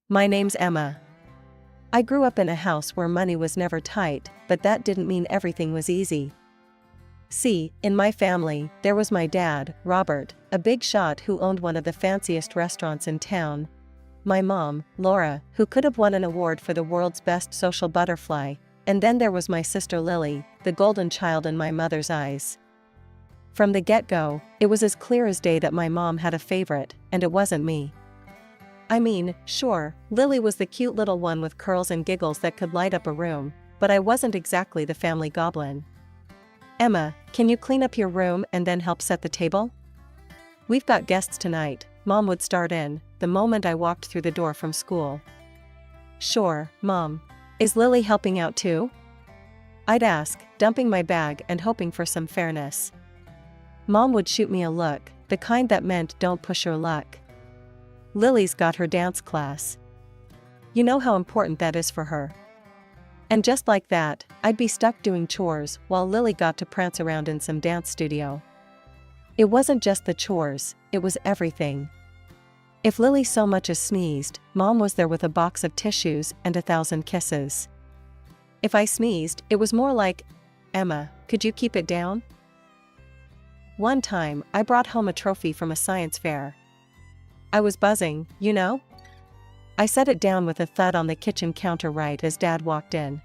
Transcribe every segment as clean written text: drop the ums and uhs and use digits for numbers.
My name's Emma. I grew up in a house where money was never tight, but that didn't mean everything was easy. See, in my family, there was my dad, Robert, a big shot who owned one of the fanciest restaurants in town. My mom, Laura, who could have won an award for the world's best social butterfly. And then there was my sister Lily, the golden child in my mother's eyes. From the get-go, it was as clear as day that my mom had a favorite, and it wasn't me. I mean, sure, Lily was the cute little one with curls and giggles that could light up a room, but I wasn't exactly the family goblin. Emma, can you clean up your room and then help set the table? We've got guests tonight, Mom would start in, the moment I walked through the door from school. Sure, Mom. Is Lily helping out too? I'd ask, dumping my bag and hoping for some fairness. Mom would shoot me a look, the kind that meant don't push your luck. Lily's got her dance class. You know how important that is for her. And just like that, I'd be stuck doing chores while Lily got to prance around in some dance studio. It wasn't just the chores, it was everything. If Lily so much as sneezed, Mom was there with a box of tissues and 1,000 kisses. If I sneezed, it was more like, Emma, could you keep it down? One time, I brought home a trophy from a science fair. I was buzzing, you know? I set it down with a thud on the kitchen counter right as Dad walked in.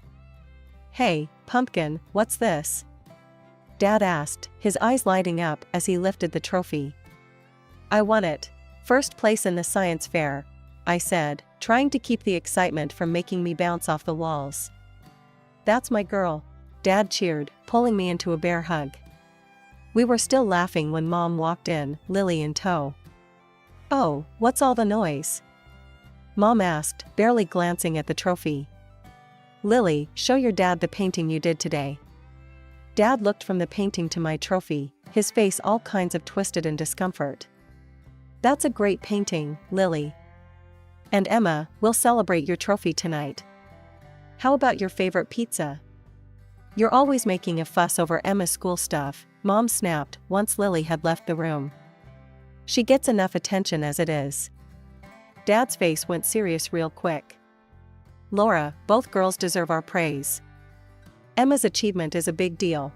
Hey, Pumpkin, what's this? Dad asked, his eyes lighting up as he lifted the trophy. I won it. First place in the science fair, I said, trying to keep the excitement from making me bounce off the walls. That's my girl, Dad cheered, pulling me into a bear hug. We were still laughing when Mom walked in, Lily in tow. Oh, what's all the noise? Mom asked, barely glancing at the trophy. Lily, show your dad the painting you did today. Dad looked from the painting to my trophy, his face all kinds of twisted in discomfort. That's a great painting, Lily. And Emma, we'll celebrate your trophy tonight. How about your favorite pizza? You're always making a fuss over Emma's school stuff, Mom snapped once Lily had left the room. She gets enough attention as it is. Dad's face went serious real quick. Laura, both girls deserve our praise. Emma's achievement is a big deal.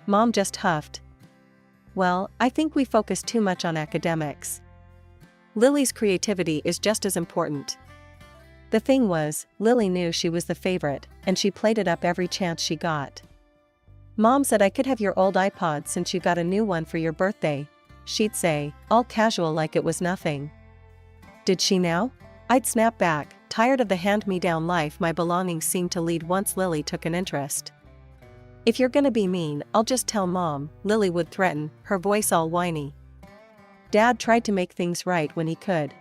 Mom just huffed. Well, I think we focus too much on academics. Lily's creativity is just as important. The thing was, Lily knew she was the favorite, and she played it up every chance she got. Mom said I could have your old iPod since you got a new one for your birthday, she'd say, all casual like it was nothing. Did she now? I'd snap back, tired of the hand-me-down life my belongings seemed to lead once Lily took an interest. If you're gonna be mean, I'll just tell Mom, Lily would threaten, her voice all whiny. Dad tried to make things right when he could.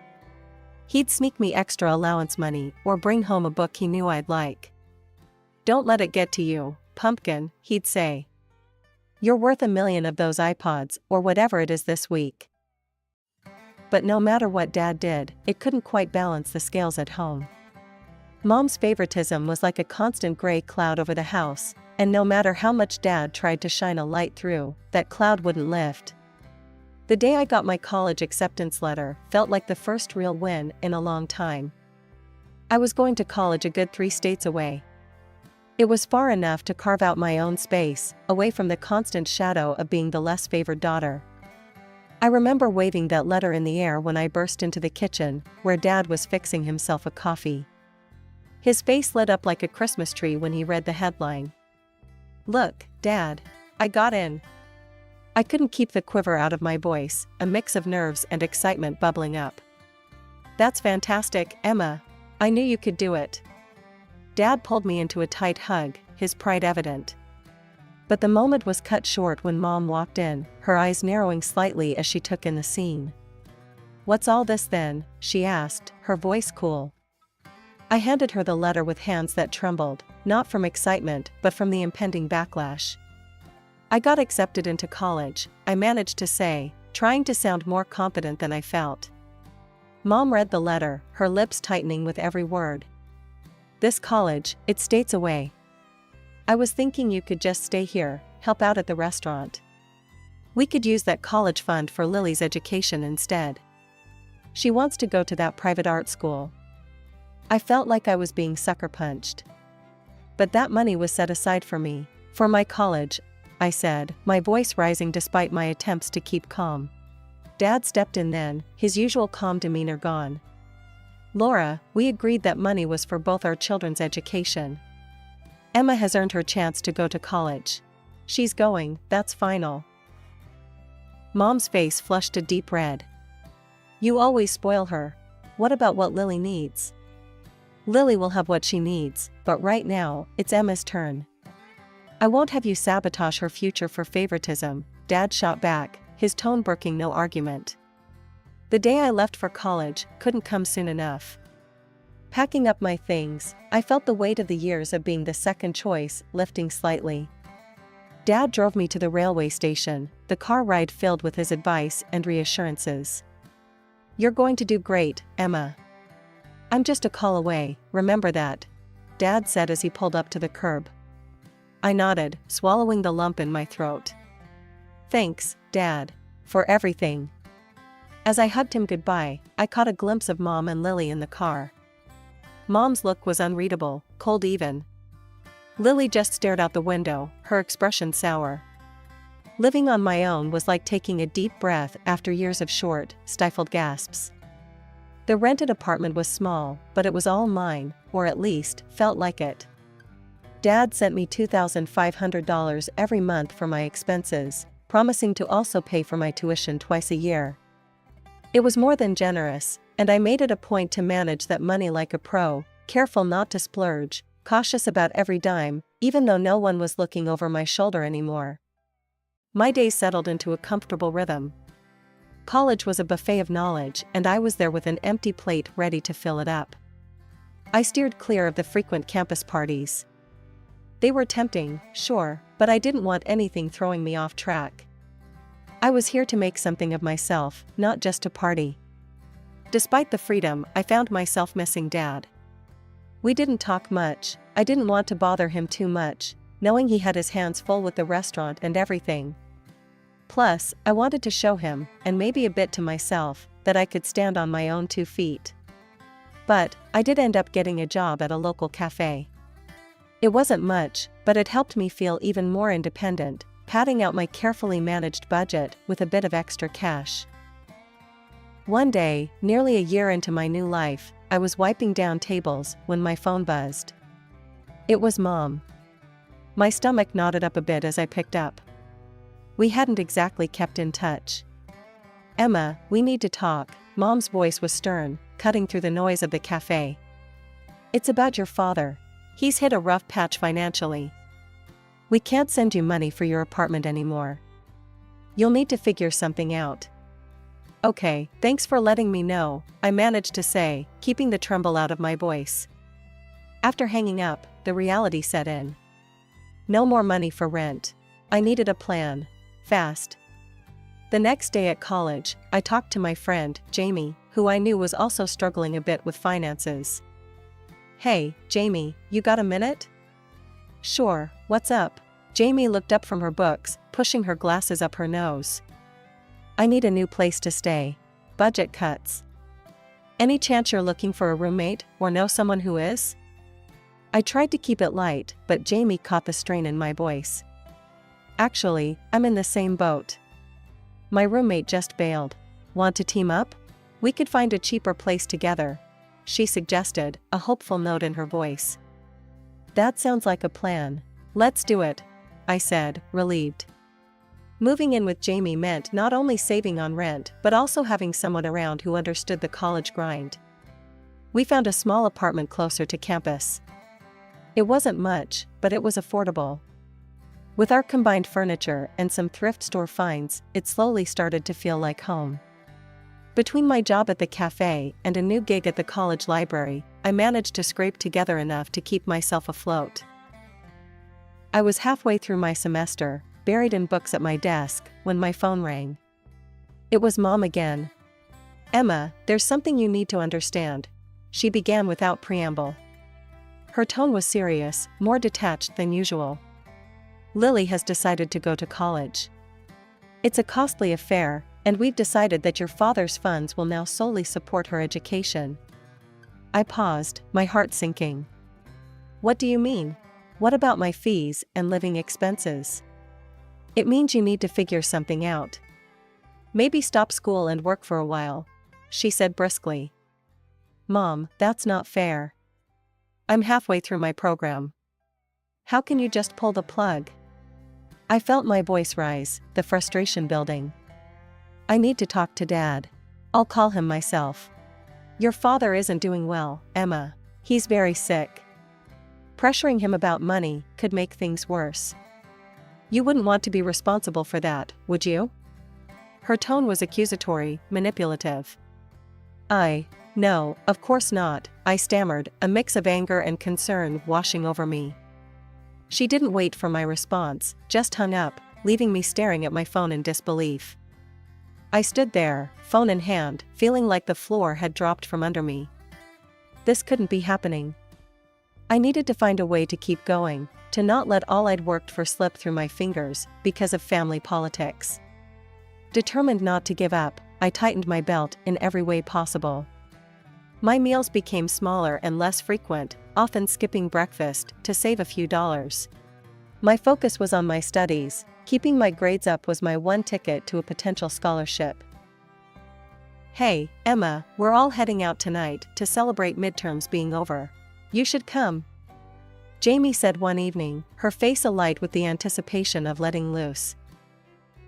He'd sneak me extra allowance money or bring home a book he knew I'd like. Don't let it get to you, Pumpkin, he'd say. You're worth 1,000,000 of those iPods or whatever it is this week. But no matter what Dad did, it couldn't quite balance the scales at home. Mom's favoritism was like a constant gray cloud over the house, and no matter how much Dad tried to shine a light through, that cloud wouldn't lift. The day I got my college acceptance letter felt like the first real win in a long time. I was going to college a good 3 states away. It was far enough to carve out my own space, away from the constant shadow of being the less favored daughter. I remember waving that letter in the air when I burst into the kitchen, where Dad was fixing himself a coffee. His face lit up like a Christmas tree when he read the headline. Look, Dad. I got in. I couldn't keep the quiver out of my voice, a mix of nerves and excitement bubbling up. That's fantastic, Emma. I knew you could do it. Dad pulled me into a tight hug, his pride evident. But the moment was cut short when Mom walked in, her eyes narrowing slightly as she took in the scene. What's all this then? She asked, her voice cool. I handed her the letter with hands that trembled, not from excitement but from the impending backlash. I got accepted into college, I managed to say, trying to sound more confident than I felt. Mom read the letter, her lips tightening with every word. This college, it's states away. I was thinking you could just stay here, help out at the restaurant. We could use that college fund for Lily's education instead. She wants to go to that private art school. I felt like I was being sucker punched. But that money was set aside for me, for my college, I said, my voice rising despite my attempts to keep calm. Dad stepped in then, his usual calm demeanor gone. Laura, we agreed that money was for both our children's education. Emma has earned her chance to go to college. She's going, that's final. Mom's face flushed a deep red. You always spoil her. What about what Lily needs? Lily will have what she needs, but right now, it's Emma's turn. I won't have you sabotage her future for favoritism, Dad shot back, his tone brooking no argument. The day I left for college couldn't come soon enough. Packing up my things, I felt the weight of the years of being the second choice lifting slightly. Dad drove me to the railway station, the car ride filled with his advice and reassurances. You're going to do great, Emma. I'm just a call away, remember that, Dad said as he pulled up to the curb. I nodded, swallowing the lump in my throat. Thanks, Dad, for everything. As I hugged him goodbye, I caught a glimpse of Mom and Lily in the car. Mom's look was unreadable, cold even. Lily just stared out the window, her expression sour. Living on my own was like taking a deep breath after years of short, stifled gasps. The rented apartment was small, but it was all mine, or at least, felt like it. Dad sent me $2,500 every month for my expenses, promising to also pay for my tuition twice a year. It was more than generous, and I made it a point to manage that money like a pro, careful not to splurge, cautious about every dime, even though no one was looking over my shoulder anymore. My days settled into a comfortable rhythm. College was a buffet of knowledge, and I was there with an empty plate ready to fill it up. I steered clear of the frequent campus parties. They were tempting, sure, but I didn't want anything throwing me off track. I was here to make something of myself, not just to party. Despite the freedom, I found myself missing Dad. We didn't talk much. I didn't want to bother him too much, knowing he had his hands full with the restaurant and everything. Plus, I wanted to show him, and maybe a bit to myself, that I could stand on my own 2 feet. But, I did end up getting a job at a local cafe. It wasn't much, but it helped me feel even more independent, padding out my carefully managed budget with a bit of extra cash. One day, nearly a year into my new life, I was wiping down tables when my phone buzzed. It was Mom. My stomach knotted up a bit as I picked up. We hadn't exactly kept in touch. Emma, we need to talk, Mom's voice was stern, cutting through the noise of the cafe. It's about your father. He's hit a rough patch financially. We can't send you money for your apartment anymore. You'll need to figure something out. Okay, thanks for letting me know, I managed to say, keeping the tremble out of my voice. After hanging up, the reality set in. No more money for rent. I needed a plan. Fast. The next day at college, I talked to my friend, Jamie, who I knew was also struggling a bit with finances. Hey, Jamie, you got a minute? Sure, what's up? Jamie looked up from her books, pushing her glasses up her nose. I need a new place to stay. Budget cuts. Any chance you're looking for a roommate, or know someone who is? I tried to keep it light, but Jamie caught the strain in my voice. Actually, I'm in the same boat. My roommate just bailed. Want to team up? We could find a cheaper place together, she suggested, a hopeful note in her voice. That sounds like a plan. Let's do it, I said, relieved. Moving in with Jamie meant not only saving on rent but also having someone around who understood the college grind. We found a small apartment closer to campus. It wasn't much, but it was affordable. With our combined furniture and some thrift store finds, it slowly started to feel like home. Between my job at the cafe and a new gig at the college library, I managed to scrape together enough to keep myself afloat. I was halfway through my semester, buried in books at my desk, when my phone rang. It was Mom again. Emma, there's something you need to understand, she began without preamble. Her tone was serious, more detached than usual. Lily has decided to go to college. It's a costly affair, and we've decided that your father's funds will now solely support her education. I paused, my heart sinking. What do you mean? What about my fees and living expenses? It means you need to figure something out. Maybe stop school and work for a while, she said briskly. Mom, that's not fair. I'm halfway through my program. How can you just pull the plug? I felt my voice rise, the frustration building. I need to talk to Dad. I'll call him myself. Your father isn't doing well, Emma. He's very sick. Pressuring him about money could make things worse. You wouldn't want to be responsible for that, would you? Her tone was accusatory, manipulative. No, of course not, I stammered, a mix of anger and concern washing over me. She didn't wait for my response, just hung up, leaving me staring at my phone in disbelief. I stood there, phone in hand, feeling like the floor had dropped from under me. This couldn't be happening. I needed to find a way to keep going, to not let all I'd worked for slip through my fingers because of family politics. Determined not to give up, I tightened my belt in every way possible. My meals became smaller and less frequent, often skipping breakfast to save a few dollars. My focus was on my studies. Keeping my grades up was my one ticket to a potential scholarship. Hey, Emma, we're all heading out tonight to celebrate midterms being over. You should come. Jamie said one evening, her face alight with the anticipation of letting loose.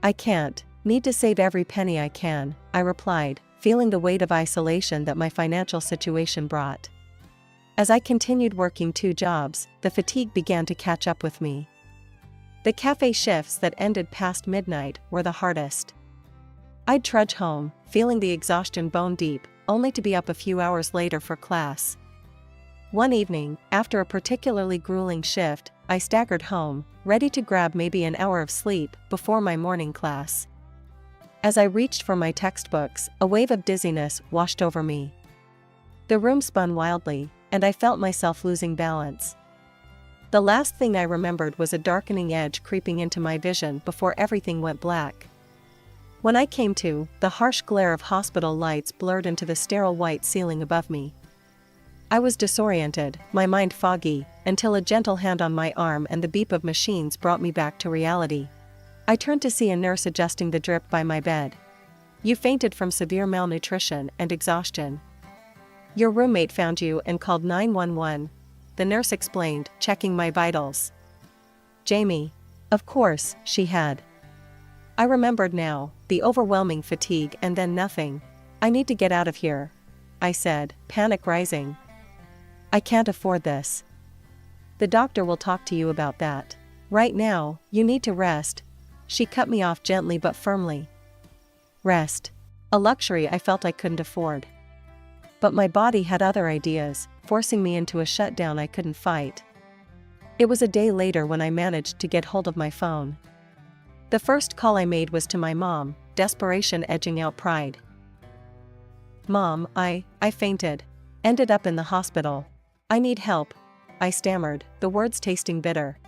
I can't. Need to save every penny I can, I replied, feeling the weight of isolation that my financial situation brought. As I continued working 2 jobs, the fatigue began to catch up with me. The cafe shifts that ended past midnight were the hardest. I'd trudge home, feeling the exhaustion bone deep, only to be up a few hours later for class. One evening, after a particularly grueling shift, I staggered home, ready to grab maybe an hour of sleep before my morning class. As I reached for my textbooks, a wave of dizziness washed over me. The room spun wildly, and I felt myself losing balance. The last thing I remembered was a darkening edge creeping into my vision before everything went black. When I came to, the harsh glare of hospital lights blurred into the sterile white ceiling above me. I was disoriented, my mind foggy, until a gentle hand on my arm and the beep of machines brought me back to reality. I turned to see a nurse adjusting the drip by my bed. You fainted from severe malnutrition and exhaustion. Your roommate found you and called 911, the nurse explained, checking my vitals. Jamie. Of course, she had. I remembered now, the overwhelming fatigue and then nothing. I need to get out of here, I said, panic rising. I can't afford this. The doctor will talk to you about that. Right now, you need to rest. She cut me off gently but firmly. Rest. A luxury I felt I couldn't afford. But my body had other ideas, forcing me into a shutdown I couldn't fight. It was a day later when I managed to get hold of my phone. The first call I made was to my mom, desperation edging out pride. Mom, I fainted. Ended up in the hospital. I need help, I stammered, the words tasting bitter.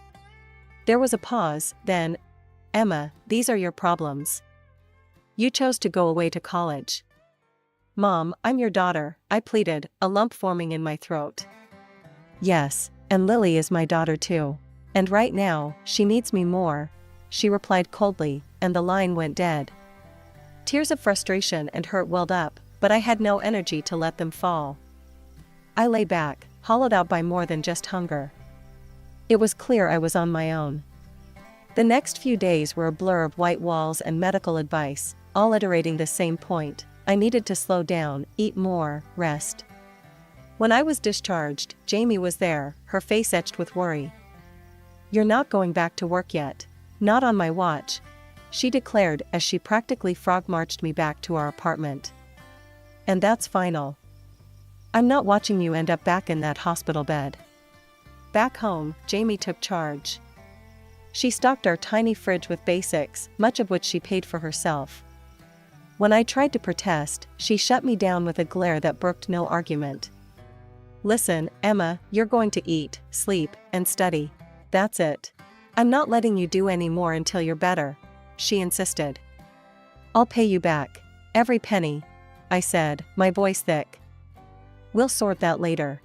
There was a pause, then, Emma, these are your problems. You chose to go away to college. Mom, I'm your daughter, I pleaded, a lump forming in my throat. Yes, and Lily is my daughter too. And right now, she needs me more, she replied coldly, and the line went dead. Tears of frustration and hurt welled up, but I had no energy to let them fall. I lay back, hollowed out by more than just hunger. It was clear I was on my own. The next few days were a blur of white walls and medical advice, all iterating the same point. I needed to slow down, eat more, rest. When I was discharged, Jamie was there, her face etched with worry. You're not going back to work yet. Not on my watch, she declared as she practically frog-marched me back to our apartment. And that's final. I'm not watching you end up back in that hospital bed. Back home, Jamie took charge. She stocked our tiny fridge with basics, much of which she paid for herself. When I tried to protest, she shut me down with a glare that brooked no argument. Listen, Emma, you're going to eat, sleep, and study. That's it. I'm not letting you do any more until you're better, she insisted. I'll pay you back. Every penny, I said, my voice thick. We'll sort that later.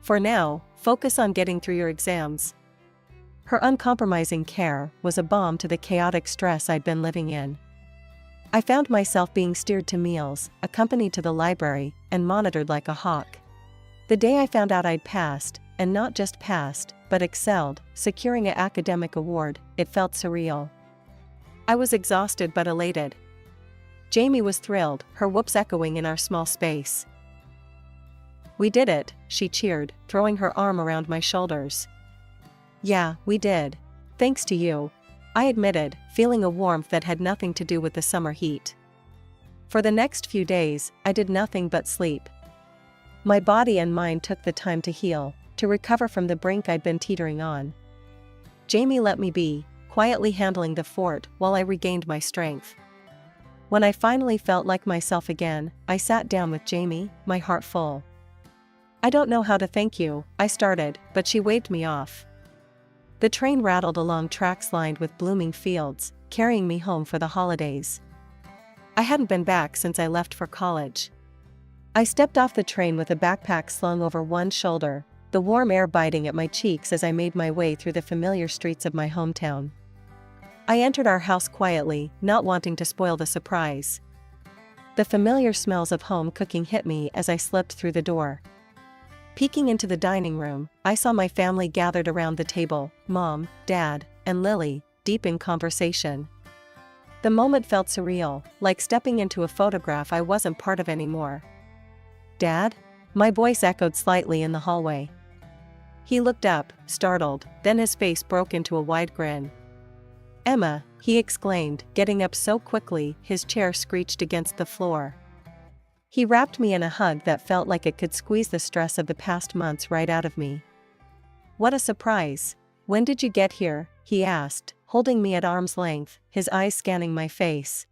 For now, focus on getting through your exams. Her uncompromising care was a balm to the chaotic stress I'd been living in. I found myself being steered to meals, accompanied to the library, and monitored like a hawk. The day I found out I'd passed, and not just passed, but excelled, securing an academic award, it felt surreal. I was exhausted but elated. Jamie was thrilled, her whoops echoing in our small space. "We did it," she cheered, throwing her arm around my shoulders. "Yeah, we did. Thanks to you," I admitted, feeling a warmth that had nothing to do with the summer heat. For the next few days, I did nothing but sleep. My body and mind took the time to heal, to recover from the brink I'd been teetering on. Jamie let me be, quietly handling the fort while I regained my strength. When I finally felt like myself again, I sat down with Jamie, my heart full. "I don't know how to thank you," I started, but she waved me off. The train rattled along tracks lined with blooming fields, carrying me home for the holidays. I hadn't been back since I left for college. I stepped off the train with a backpack slung over one shoulder, the warm air biting at my cheeks as I made my way through the familiar streets of my hometown. I entered our house quietly, not wanting to spoil the surprise. The familiar smells of home cooking hit me as I slipped through the door. Peeking into the dining room, I saw my family gathered around the table, Mom, Dad, and Lily, deep in conversation. The moment felt surreal, like stepping into a photograph I wasn't part of anymore. "Dad?" My voice echoed slightly in the hallway. He looked up, startled, then his face broke into a wide grin. "Emma," he exclaimed, getting up so quickly his chair screeched against the floor. He wrapped me in a hug that felt like it could squeeze the stress of the past months right out of me. "What a surprise. When did you get here?" he asked, holding me at arm's length, his eyes scanning my face.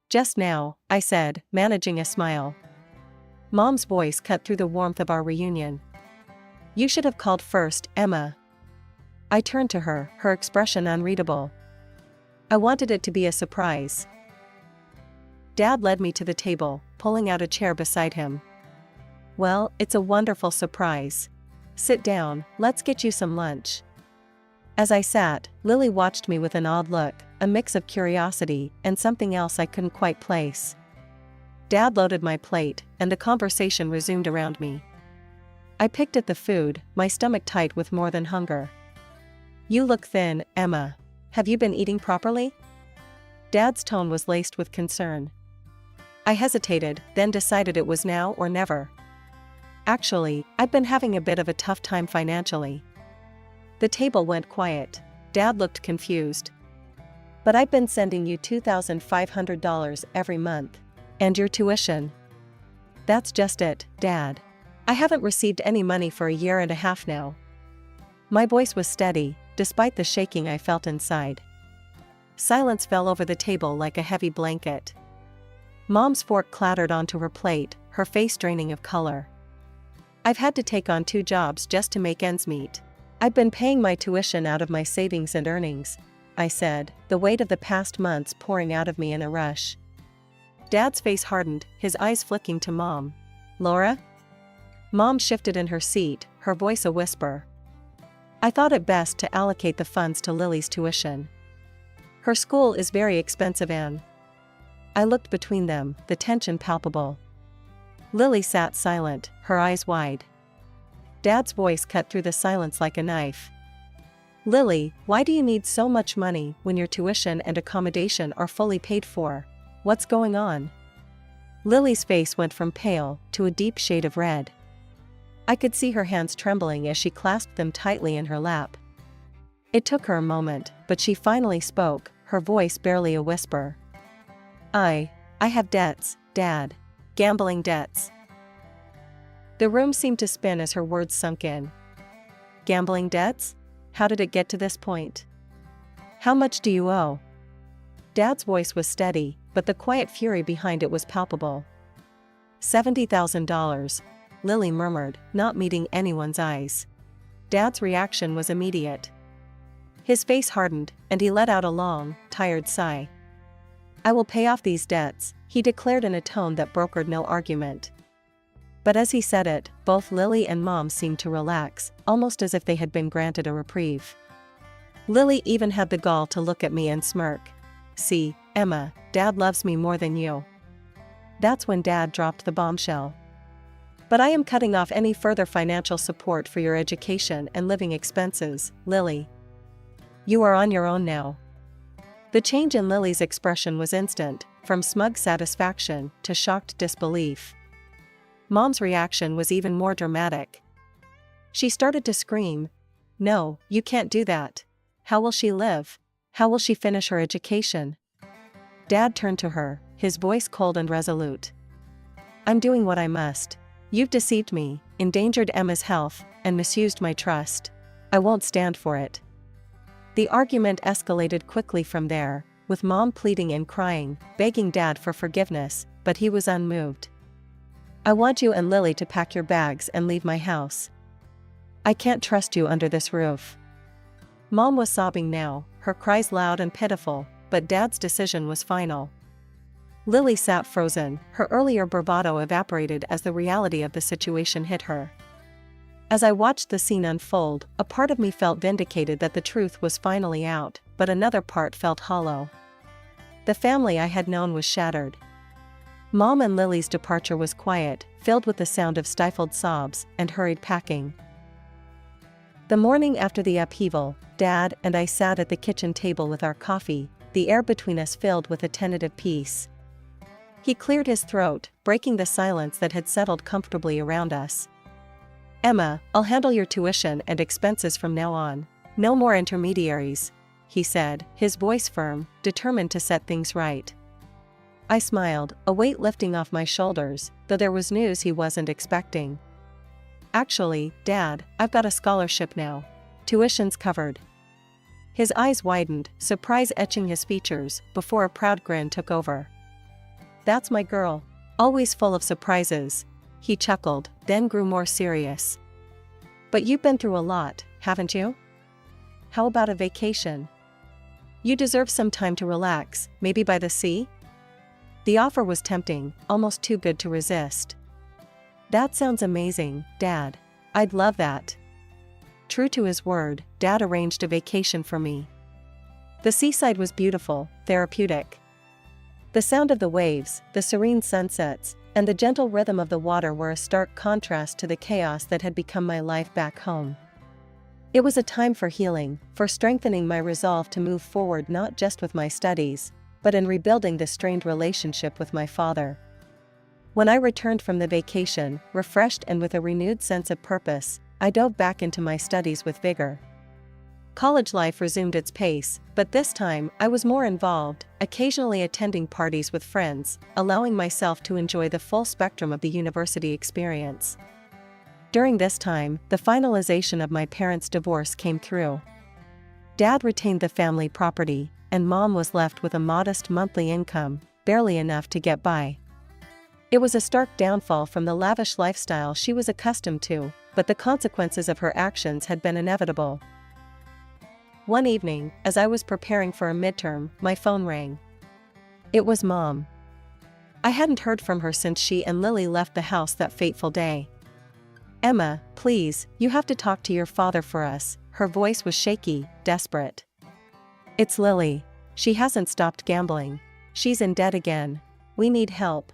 "Just now," I said, managing a smile. Mom's voice cut through the warmth of our reunion. "You should have called first, Emma." I turned to her, her expression unreadable. I wanted it to be a surprise. Dad led me to the table, pulling out a chair beside him. "Well, it's a wonderful surprise. Sit down, let's get you some lunch." As I sat, Lily watched me with an odd look, a mix of curiosity and something else I couldn't quite place. Dad loaded my plate, and the conversation resumed around me. I picked at the food, my stomach tight with more than hunger. "You look thin, Emma. Have you been eating properly?" Dad's tone was laced with concern. I hesitated, then decided it was now or never. "Actually, I've been having a bit of a tough time financially." The table went quiet. Dad looked confused. "But I've been sending you $2,500 every month. And your tuition." "That's just it, Dad. I haven't received any money for a year and a half now." My voice was steady, despite the shaking I felt inside. Silence fell over the table like a heavy blanket. Mom's fork clattered onto her plate, her face draining of color. "I've had to take on 2 jobs just to make ends meet. I've been paying my tuition out of my savings and earnings," I said, the weight of the past months pouring out of me in a rush. Dad's face hardened, his eyes flicking to Mom. "Laura?" Mom shifted in her seat, her voice a whisper. "I thought it best to allocate the funds to Lily's tuition. Her school is very expensive, Anne." I looked between them, the tension palpable. Lily sat silent, her eyes wide. Dad's voice cut through the silence like a knife. "Lily, why do you need so much money when your tuition and accommodation are fully paid for? What's going on?" Lily's face went from pale to a deep shade of red. I could see her hands trembling as she clasped them tightly in her lap. It took her a moment, but she finally spoke, her voice barely a whisper. I have debts, Dad. Gambling debts." The room seemed to spin as her words sunk in. "Gambling debts? How did it get to this point? How much do you owe?" Dad's voice was steady, but the quiet fury behind it was palpable. $70,000, Lily murmured, not meeting anyone's eyes. Dad's reaction was immediate. His face hardened, and he let out a long, tired sigh. "I will pay off these debts," he declared in a tone that brokered no argument. But as he said it, both Lily and Mom seemed to relax, almost as if they had been granted a reprieve. Lily even had the gall to look at me and smirk. "See, Emma, Dad loves me more than you." That's when Dad dropped the bombshell. "But I am cutting off any further financial support for your education and living expenses, Lily. You are on your own now." The change in Lily's expression was instant, from smug satisfaction to shocked disbelief. Mom's reaction was even more dramatic. She started to scream, "No, you can't do that. How will she live? How will she finish her education?" Dad turned to her, his voice cold and resolute. "I'm doing what I must. You've deceived me, endangered Emma's health, and misused my trust. I won't stand for it." The argument escalated quickly from there, with Mom pleading and crying, begging Dad for forgiveness, but he was unmoved. "I want you and Lily to pack your bags and leave my house. I can't trust you under this roof." Mom was sobbing now, her cries loud and pitiful, but Dad's decision was final. Lily sat frozen, her earlier bravado evaporated as the reality of the situation hit her. As I watched the scene unfold, a part of me felt vindicated that the truth was finally out, but another part felt hollow. The family I had known was shattered. Mom and Lily's departure was quiet, filled with the sound of stifled sobs and hurried packing. The morning after the upheaval, Dad and I sat at the kitchen table with our coffee, the air between us filled with a tentative peace. He cleared his throat, breaking the silence that had settled comfortably around us. "Emma, I'll handle your tuition and expenses from now on. No more intermediaries," he said, his voice firm, determined to set things right. I smiled, a weight lifting off my shoulders, though there was news he wasn't expecting. "Actually, Dad, I've got a scholarship now. Tuition's covered." His eyes widened, surprise etching his features, before a proud grin took over. "That's my girl. Always full of surprises." He chuckled, then grew more serious. "But you've been through a lot, haven't you? How about a vacation? You deserve some time to relax, maybe by the sea?" The offer was tempting, almost too good to resist. "That sounds amazing, Dad. I'd love that." True to his word, Dad arranged a vacation for me. The seaside was beautiful, therapeutic. The sound of the waves, the serene sunsets, and the gentle rhythm of the water were a stark contrast to the chaos that had become my life back home. It was a time for healing, for strengthening my resolve to move forward not just with my studies, but in rebuilding the strained relationship with my father. When I returned from the vacation, refreshed and with a renewed sense of purpose, I dove back into my studies with vigor. College life resumed its pace, but this time I was more involved, occasionally attending parties with friends, allowing myself to enjoy the full spectrum of the university experience. During this time, the finalization of my parents' divorce came through. Dad retained the family property, and Mom was left with a modest monthly income, barely enough to get by. It was a stark downfall from the lavish lifestyle she was accustomed to, but the consequences of her actions had been inevitable. One evening, as I was preparing for a midterm, my phone rang. It was Mom. I hadn't heard from her since she and Lily left the house that fateful day. "Emma, please, you have to talk to your father for us." Her voice was shaky, desperate. "It's Lily. She hasn't stopped gambling. She's in debt again. We need help."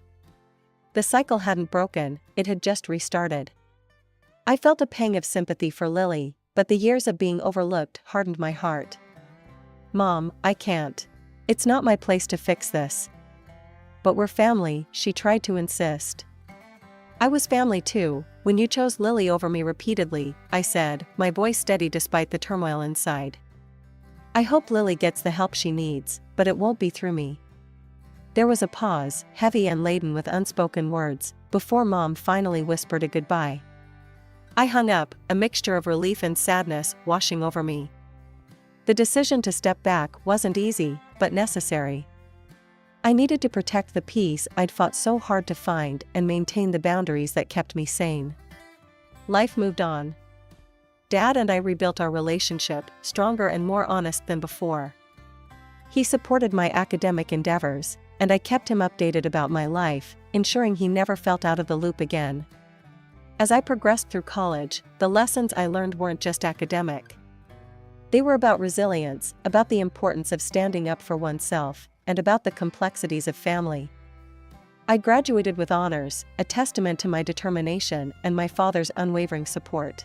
The cycle hadn't broken, it had just restarted. I felt a pang of sympathy for Lily, but the years of being overlooked hardened my heart. "Mom, I can't. It's not my place to fix this." "But we're family," she tried to insist. "I was family too, when you chose Lily over me repeatedly," I said, my voice steady despite the turmoil inside. "I hope Lily gets the help she needs, but it won't be through me." There was a pause, heavy and laden with unspoken words, before Mom finally whispered a goodbye. I hung up, a mixture of relief and sadness washing over me. The decision to step back wasn't easy, but necessary. I needed to protect the peace I'd fought so hard to find and maintain the boundaries that kept me sane. Life moved on. Dad and I rebuilt our relationship, stronger and more honest than before. He supported my academic endeavors, and I kept him updated about my life, ensuring he never felt out of the loop again. As I progressed through college, the lessons I learned weren't just academic. They were about resilience, about the importance of standing up for oneself, and about the complexities of family. I graduated with honors, a testament to my determination and my father's unwavering support.